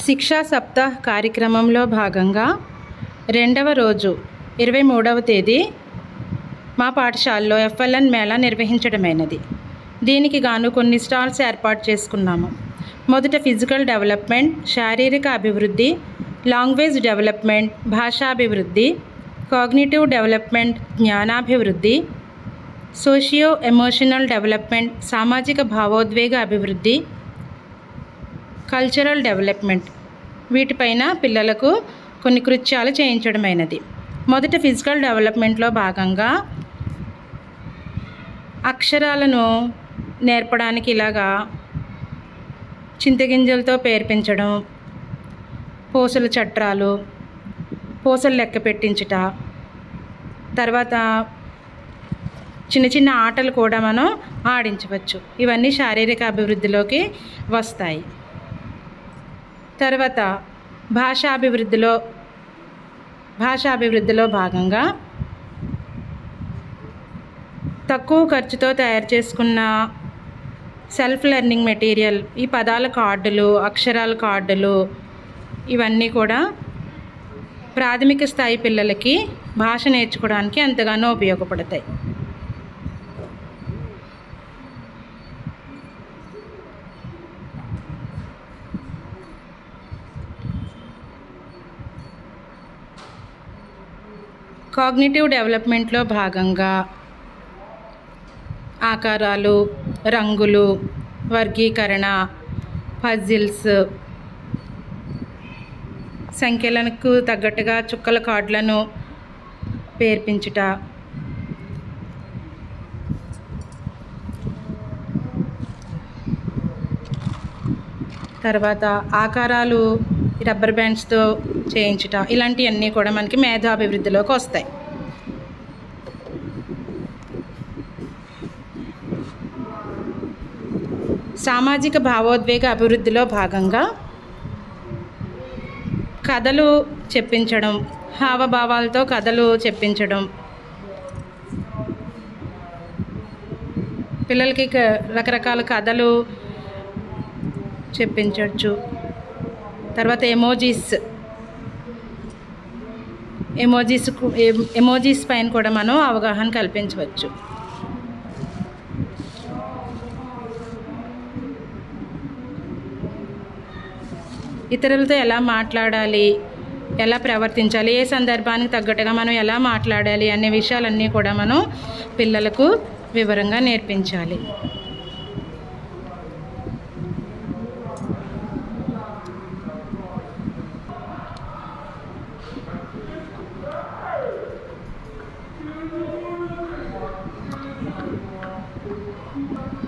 శిక్షా సప్తాహ్ కార్యక్రమంలో భాగంగా రెండవ రోజు 23వ తేదీ మా పాఠశాలలో FLN మేళా నిర్వహించడమైనది. దీనికి గాను కొన్ని స్టాల్స్ ఏర్పాటు చేసుకున్నాము. మొదట ఫిజికల్ డెవలప్మెంట్, శారీరక అభివృద్ధి, లాంగ్వేజ్ డెవలప్మెంట్, భాషాభివృద్ధి, కాగ్నిటివ్ డెవలప్మెంట్, జ్ఞానాభివృద్ధి, సోషియో ఎమోషనల్ డెవలప్మెంట్, సామాజిక భావోద్వేగ అభివృద్ధి, కల్చరల్ డెవలప్మెంట్, వీటిపైన పిల్లలకు కొన్ని కృత్యాలు చేయించడమైనది. మొదట ఫిజికల్ డెవలప్మెంట్లో భాగంగా అక్షరాలను నేర్పడానికి ఇలాగా చింతగింజలతో పేర్పించడం, పూసల చట్రాలు, పూసలు లెక్క పెట్టించుట, తర్వాత చిన్న చిన్న ఆటలు కూడా మనం ఆడించవచ్చు. ఇవన్నీ శారీరక అభివృద్ధిలోకి వస్తాయి. తర్వాత భాషాభివృద్ధిలో భాగంగా తక్కువ ఖర్చుతో తయారు చేసుకున్న సెల్ఫ్ లెర్నింగ్ మెటీరియల్, ఈ పదాల కార్డులు, అక్షరాల కార్డులు, ఇవన్నీ కూడా ప్రాథమిక స్థాయి పిల్లలకి భాష నేర్చుకోవడానికి ఎంతగానో ఉపయోగపడతాయి. కాగ్నిటివ్ డెవలప్మెంట్లో భాగంగా ఆకారాలు, రంగులు, వర్గీకరణ, పజిల్స్, సంఖ్యలకు తగ్గట్టుగా చుక్కల కార్డులను పేర్పించుట, తర్వాత ఆకారాలు రబ్బర్ బ్యాండ్స్తో చేయించుట, ఇలాంటివన్నీ కూడా మనకి మేధాభివృద్ధిలోకి వస్తాయి. సామాజిక భావోద్వేగ అభివృద్ధిలో భాగంగా కథలు చెప్పించడం, హావభావాలతో కథలు చెప్పించడం, పిల్లలకి రకరకాల కథలు చెప్పించవచ్చు. తర్వాత ఎమోజీస్ పైన కూడా మనం అవగాహన కల్పించవచ్చు. ఇతరులతో ఎలా మాట్లాడాలి, ఎలా ప్రవర్తించాలి, ఏ సందర్భానికి తగ్గట్టుగా మనం ఎలా మాట్లాడాలి అనే విషయాలన్నీ కూడా మనం పిల్లలకు వివరంగా నేర్పించాలి.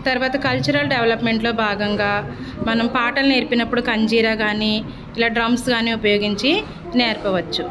తర్వాత కల్చరల్ డెవలప్మెంట్లో భాగంగా మనం పాటలు నేర్పినప్పుడు కంజీరా కానీ ఇలా డ్రమ్స్ కానీ ఉపయోగించి నేర్పవచ్చు.